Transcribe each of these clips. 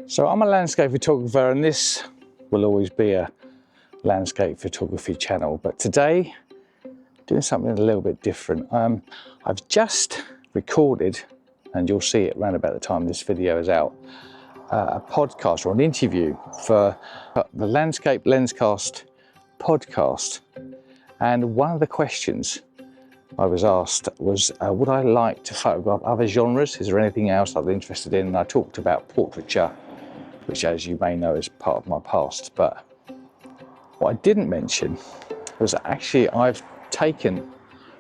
So I'm a landscape photographer, and this will always be a landscape photography channel, but today doing something a little bit different. I've just recorded, and you'll see it around about the time this video is out, a podcast or an interview for the Landscape Lenscast podcast. And one of the questions I was asked was, would I like to photograph other genres? Is there anything else I'm interested in? And I talked about portraiture, which, as you may know, is part of my past. But what I didn't mention was actually I've taken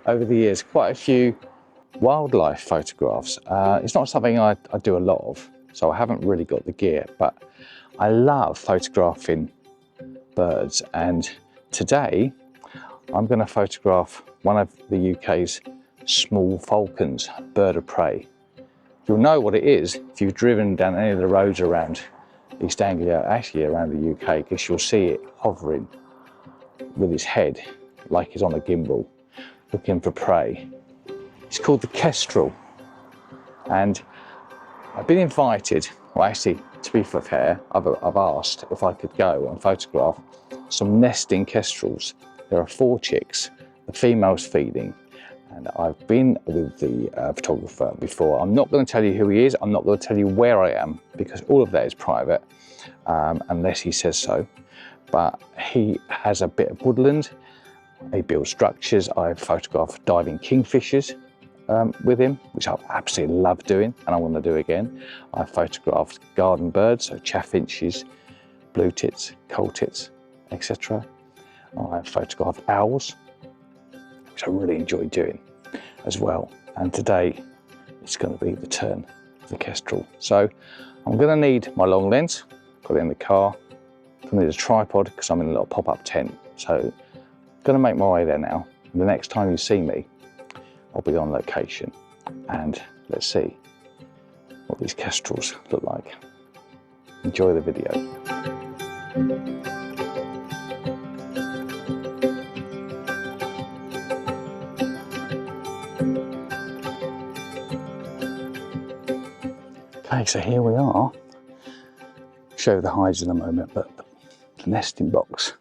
over the years quite a few wildlife photographs. It's not something I do a lot of, so I haven't really got the gear, but I love photographing birds. And today I'm going to photograph one of the UK's small falcons, bird of prey. You'll know what it is if you've driven down any of the roads around East Anglia, actually around the UK, because you'll see it hovering with his head like he's on a gimbal, looking for prey. It's called the Kestrel, and I've been invited, well actually, to be fair, I've asked if I could go and photograph some nesting kestrels. There are 4 chicks, the female's feeding, and I've been with the photographer before. I'm not going to tell you who he is, I'm not going to tell you where I am, because all of that is private, unless he says so. But he has a bit of woodland, he builds structures. I've photographed diving kingfishers with him, which I absolutely love doing and I want to do again. I've photographed garden birds, so chaffinches, blue tits, coal tits, etc. I've photographed owls, which I really enjoy doing as well. And today it's going to be the turn of the kestrel. So I'm going to need my long lens, got it in the car. I'm going to need a tripod because I'm in a little pop-up tent. So I'm going to make my way there now. And the next time you see me, I'll be on location. And let's see what these kestrels look like. Enjoy the video. Okay, so here we are. Show you the hides in a moment, but the nesting box,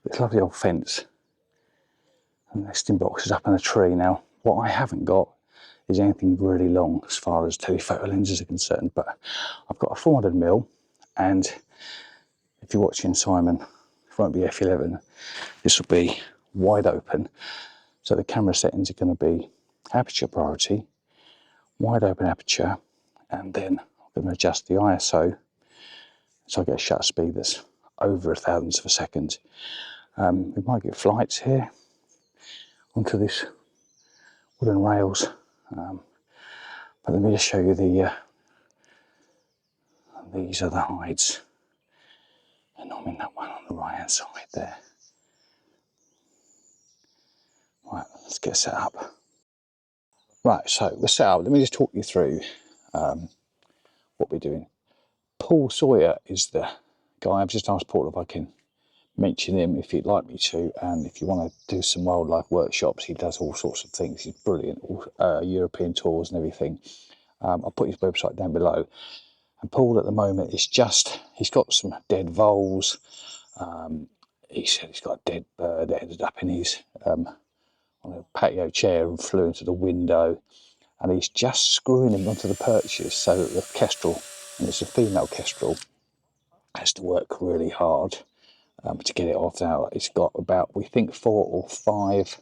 this lovely old fence. The nesting box is up in a tree. Now, what I haven't got is anything really long as far as telephoto lenses are concerned, but I've got a 400mm, and if you're watching Simon, it won't be f11, this will be wide open. So the camera settings are going to be aperture priority, wide open aperture, and then I'm going to adjust the ISO so I get a shutter speed that's over 1,000th of a second. We might get flights here onto this wooden rails, but let me just show you these are the hides, and I'm in that one on the right hand side there. Right, let's get set up. Right, so we're set up. Let me just talk you through what we're doing. Paul Sawyer is the guy. I've just asked Paul if I can mention him if you'd like me to, and if you want to do some wildlife workshops, he does all sorts of things. He's brilliant, European tours and everything. I'll put his website down below. And Paul at the moment is he's got some dead voles. He said he's got a dead bird that ended up in his on a patio chair and flew into the window, and he's just screwing him onto the perches so that the kestrel, and it's a female kestrel, has to work really hard to get it off. Now it's got about, we think, 4 or 5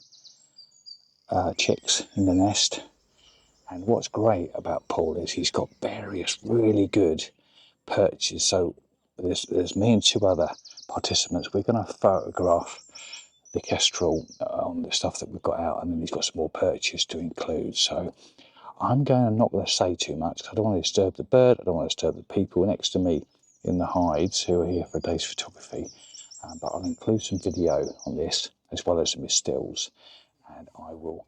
chicks in the nest. And what's great about Paul is he's got various really good perches. So there's me and 2 other participants. We're going to photograph the kestrel on the stuff that we've got out, and then he's got some more perches to include. So I'm not going to say too much because I don't want to disturb the bird, I don't want to disturb the people next to me in the hides who are here for a day's photography. But I'll include some video on this as well as some stills, and I will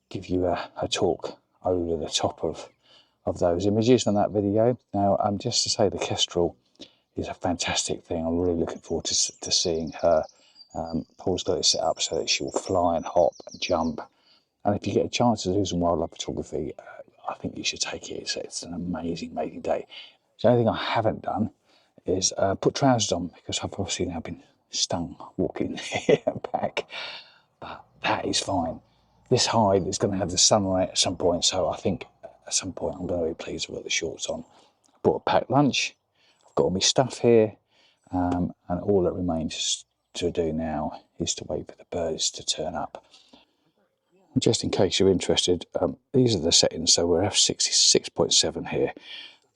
give you a talk over the top of those images in that video. Now, just to say, the kestrel is a fantastic thing. I'm really looking forward to seeing her. Paul's got it set up so that she'll fly and hop and jump. And if you get a chance to do some wildlife photography, I think you should take it. It's an amazing, amazing day. The only thing I haven't done is put trousers on, because I've obviously now been stung walking here and back, but that is fine. This hide is going to have the sunlight at some point, so I think at some point I'm going to be pleased with the shorts on. I bought a packed lunch, I've got all my stuff here, and all that remains to do now is to wait for the birds to turn up. Just in case you're interested, these are the settings. So we're f66.7 here.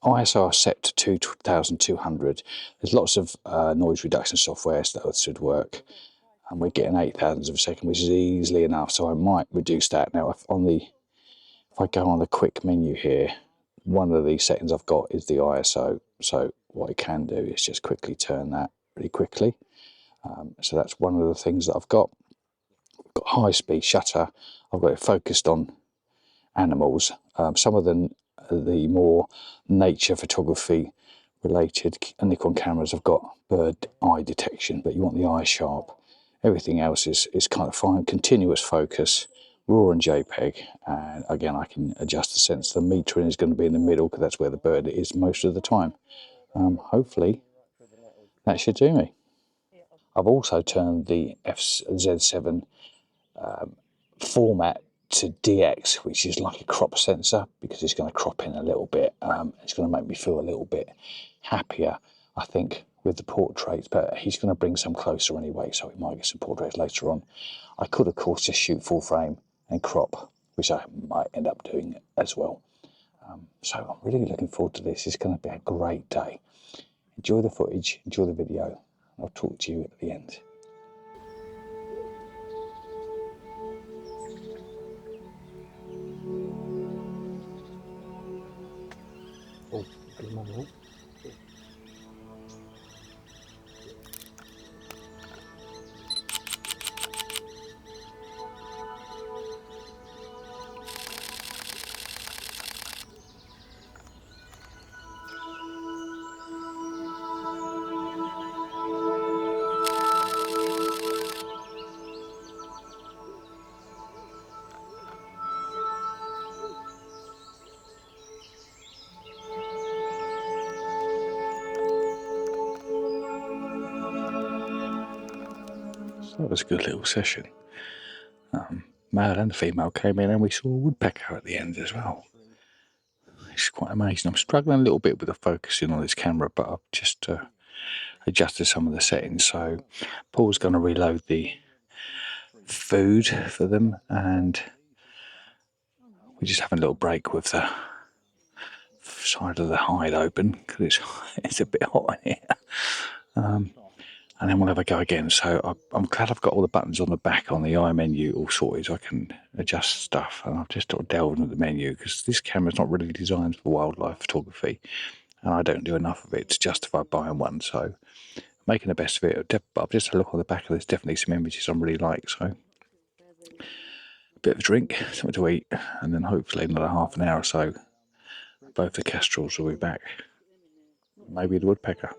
ISO set to 2200. There's lots of noise reduction software that should work, and we're getting 8,000 of a second, which is easily enough. So I might reduce that now. If I go on the quick menu here, one of these settings I've got is the ISO. So what I can do is just quickly turn that really quickly. So that's one of the things that I've got. I've got high speed shutter. I've got it focused on animals. Some of the more nature photography related Nikon cameras have got bird eye detection, but you want the eye sharp. Everything else is kind of fine. Continuous focus, RAW and JPEG, and again I can adjust the sense. The metering is going to be in the middle because that's where the bird is most of the time. Hopefully that should do me. I've also turned the Z7 format to DX, which is like a crop sensor, because it's going to crop in a little bit. It's going to make me feel a little bit happier, I think, with the portraits, but he's going to bring some closer anyway, so we might get some portraits later on. I could, of course, just shoot full frame and crop, which I might end up doing as well. So I'm really looking forward to this. It's going to be a great day. Enjoy the footage, enjoy the video. I'll talk to you at the end. Oh, that was a good little session. Male and female came in, and we saw a woodpecker at the end as well. It's quite amazing. I'm struggling a little bit with the focusing on this camera, but I've just adjusted some of the settings. So Paul's going to reload the food for them, and we're just having a little break with the side of the hide open because it's a bit hot in here. And then we'll have a go again. So I'm glad I've got all the buttons on the back on the eye menu all sorted, so I can adjust stuff. And I've just sort of delved into the menu because this camera's not really designed for wildlife photography, and I don't do enough of it to justify buying one. So making the best of it. But I've just had a look on the back of this. Definitely some images I really like. So a bit of a drink, something to eat, and then hopefully another half an hour or so, both the Kestrels will be back. Maybe the woodpecker.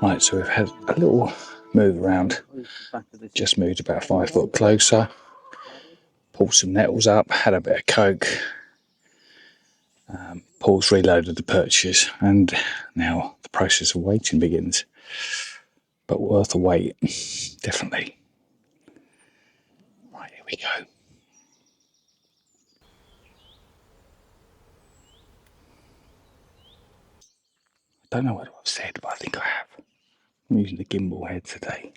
Right, so we've had a little move around, just moved about 5 foot closer, pulled some nettles up, had a bit of coke, Paul's reloaded the purchase, and now the process of waiting begins. But worth a wait, definitely. Right, here we go. I don't know what I've said, but I think I have. I'm using the gimbal head today,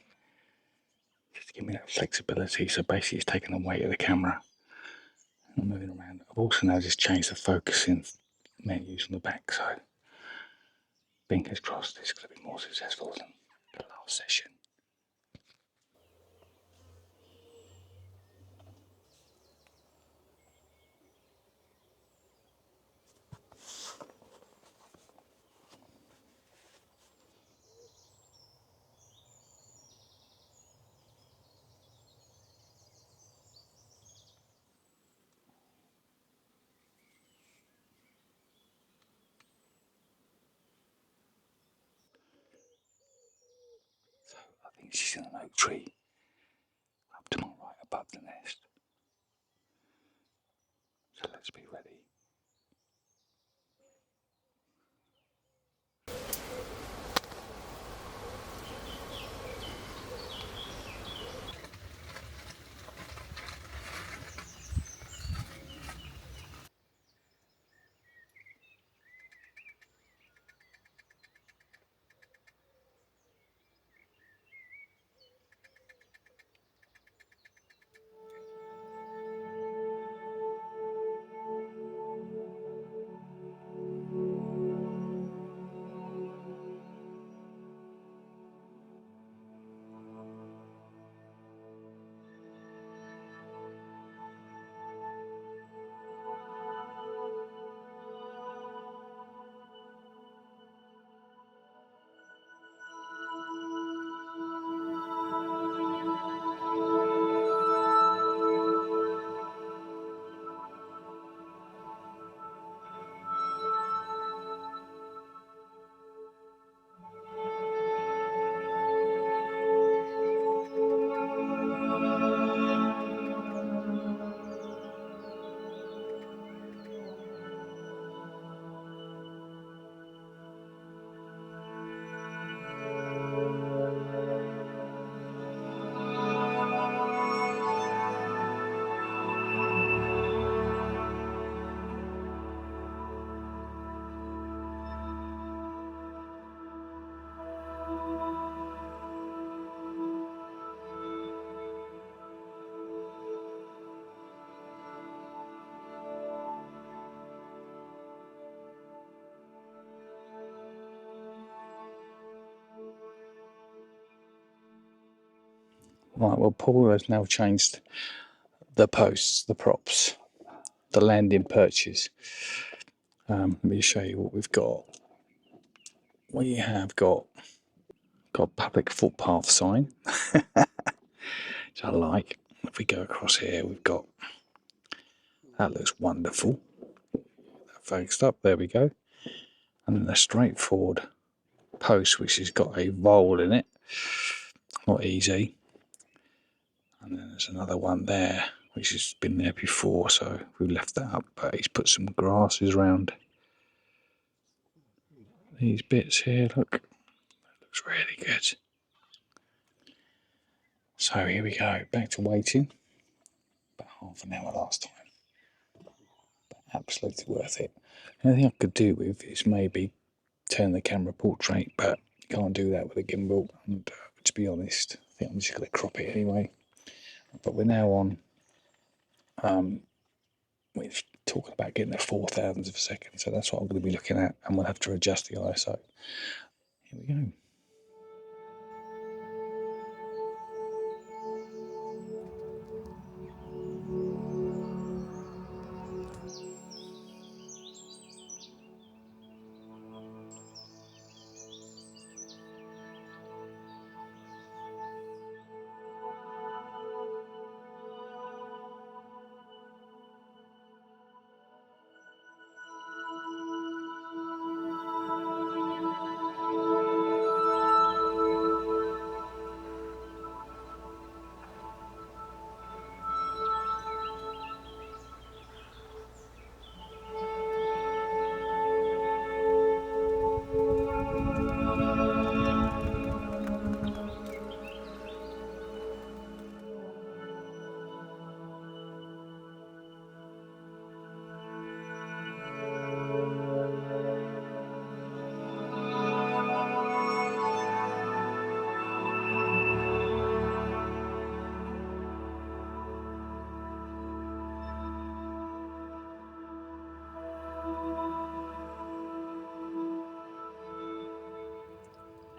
just to give me that flexibility. So basically it's taking the weight of the camera and I'm moving around. I've also now just changed the focusing menus on the back, so fingers crossed this is going to be more successful than the last session. She's in an oak tree up to my right above the nest. So let's be ready. Right, well, Paul has now changed the posts, the props, the landing perches. Let me show you what we've got. We have got public footpath sign, which I like. If we go across here, we've got, that looks wonderful. That focused up, there we go. And then a straightforward post, which has got a vole in it, not easy. And then there's another one there, which has been there before, so we've left that up, but he's put some grasses around these bits here. Look, that looks really good. So here we go, back to waiting. About half an hour last time, but absolutely worth it. The only thing I could do with is maybe turn the camera portrait, but you can't do that with a gimbal. And to be honest, I think I'm just going to crop it anyway. But we're now on. We're talking about getting at 4,000 of a second, so that's what I'm going to be looking at, and we'll have to adjust the ISO. Here we go.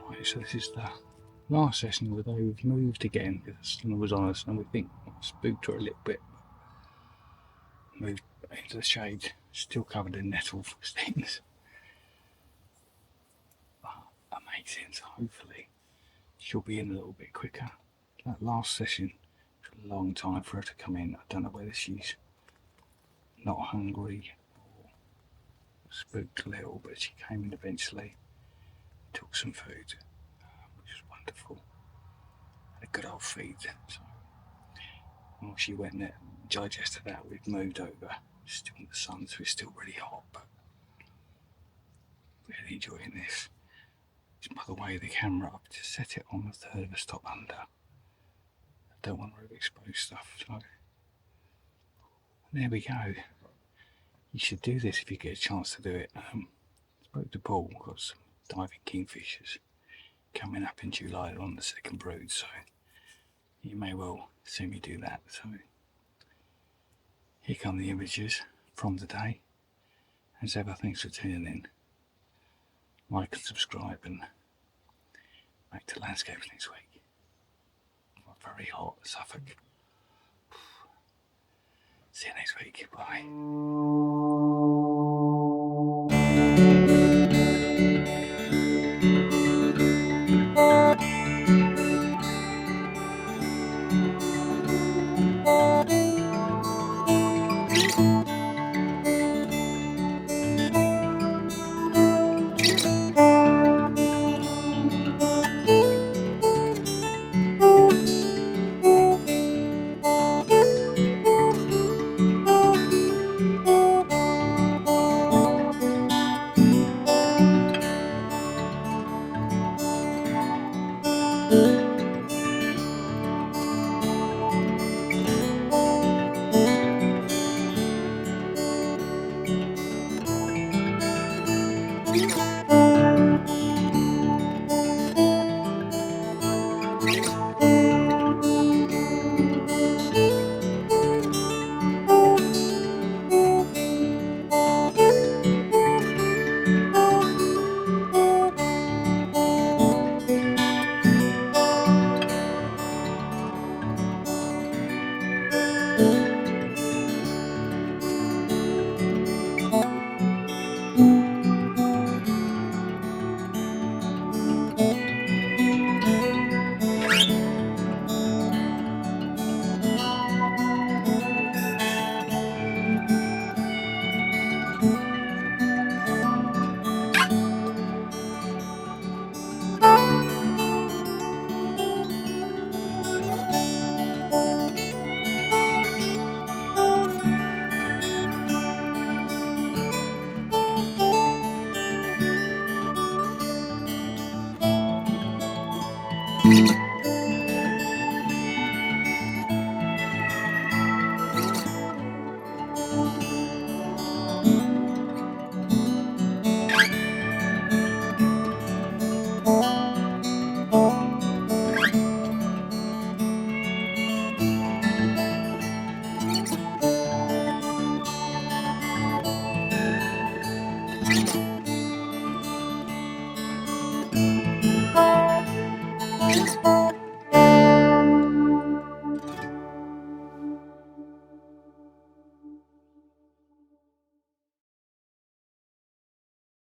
Right, so this is the last session of the day. We've moved again because the sun was on us, and we think I spooked her a little bit. Moved into the shade, still covered in nettle things. Amazing, so hopefully she'll be in a little bit quicker. That last session took a long time for her to come in. I don't know whether she's not hungry or spooked a little, but she came in eventually, took some food, which was wonderful. good old feed. So while she went there, digested that, we've moved over. Still in the sun, so it's still really hot, but really enjoying this. Just by the way, the camera, I've just set it on a third of a stop under. I don't want to overexpose stuff, so there we go. You should do this if you get a chance to do it. Spoke to Paul, got some diving kingfishers coming up in July on the second brood, so you may well see me do that. So here come the images from the day. As ever, thanks for tuning in. Like and subscribe, and back to landscapes next week. Very hot Suffolk. See you next week. Bye.